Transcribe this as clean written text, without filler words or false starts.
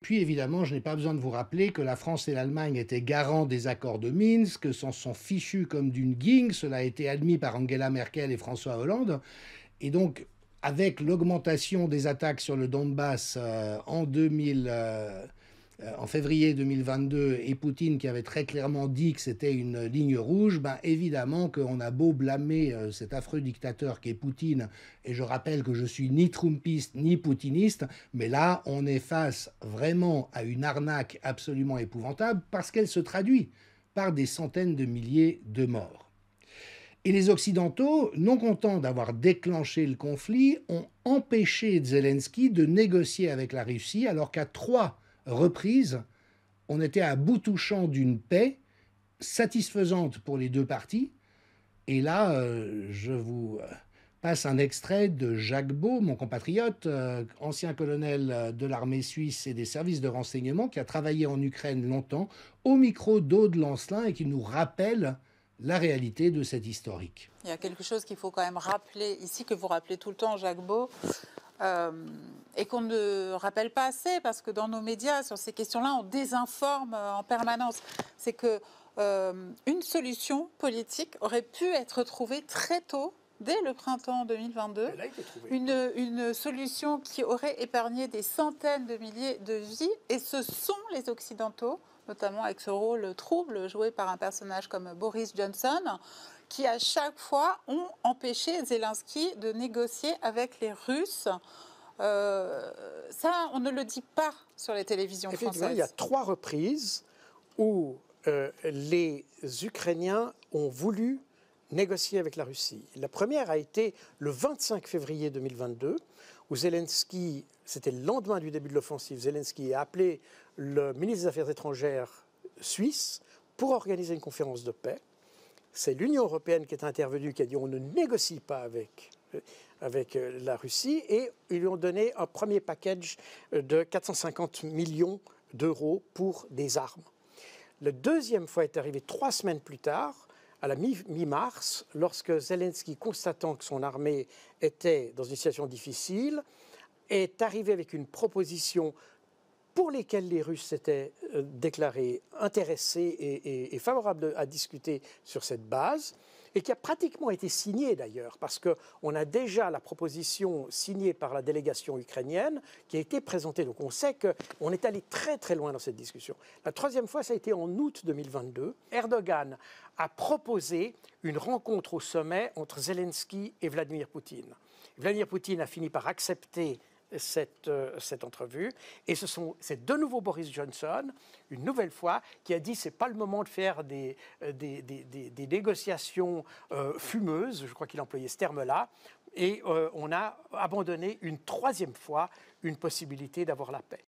Puis évidemment, je n'ai pas besoin de vous rappeler que la France et l'Allemagne étaient garants des accords de Minsk, que s'en sont fichus comme d'une guingue. Cela a été admis par Angela Merkel et François Hollande. Et donc, avec l'augmentation des attaques sur le Donbass en février 2022, et Poutine qui avait très clairement dit que c'était une ligne rouge, ben évidemment qu'on a beau blâmer cet affreux dictateur qui est Poutine, et je rappelle que je suis ni trumpiste ni poutiniste, mais là on est face vraiment à une arnaque absolument épouvantable parce qu'elle se traduit par des centaines de milliers de morts. Et les Occidentaux, non contents d'avoir déclenché le conflit, ont empêché Zelensky de négocier avec la Russie alors qu'à 3 reprises, on était à bout touchant d'une paix satisfaisante pour les deux parties. Et là, je vous passe un extrait de Jacques Beau, mon compatriote, ancien colonel de l'armée suisse et des services de renseignement, qui a travaillé en Ukraine longtemps, au micro d'Aude Lancelin et qui nous rappelle la réalité de cet historique. Il y a quelque chose qu'il faut quand même rappeler ici, que vous rappelez tout le temps, Jacques Beau, et qu'on ne rappelle pas assez, parce que dans nos médias, sur ces questions-là, on désinforme en permanence. C'est que une solution politique aurait pu être trouvée très tôt, dès le printemps 2022, une solution qui aurait épargné des centaines de milliers de vies, et ce sont les Occidentaux, notamment avec ce rôle trouble joué par un personnage comme Boris Johnson, qui à chaque fois ont empêché Zelensky de négocier avec les Russes. Ça, on ne le dit pas sur les télévisions françaises. Il y a 3 reprises où les Ukrainiens ont voulu négocier avec la Russie. La première a été le 25 février 2022, où Zelensky, c'était le lendemain du début de l'offensive, Zelensky a appelé le ministre des Affaires étrangères suisse pour organiser une conférence de paix. C'est l'Union européenne qui est intervenue, qui a dit on ne négocie pas avec la Russie, et ils lui ont donné un premier package de 450 millions d'euros pour des armes. La deuxième fois est arrivée 3 semaines plus tard, à la mi-mars, lorsque Zelensky, constatant que son armée était dans une situation difficile, est arrivé avec une proposition pour lesquelles les Russes s'étaient déclarés intéressés et favorables à discuter sur cette base, et qui a pratiquement été signée d'ailleurs, parce qu'on a déjà la proposition signée par la délégation ukrainienne qui a été présentée. Donc on sait qu'on est allé très très loin dans cette discussion. La troisième fois, ça a été en août 2022. Erdogan a proposé une rencontre au sommet entre Zelensky et Vladimir Poutine. Vladimir Poutine a fini par accepter cette entrevue, et c'est de nouveau Boris Johnson, une nouvelle fois, qui a dit c'est pas le moment de faire des négociations fumeuses, je crois qu'il employait ce terme-là, et on a abandonné une troisième fois une possibilité d'avoir la paix.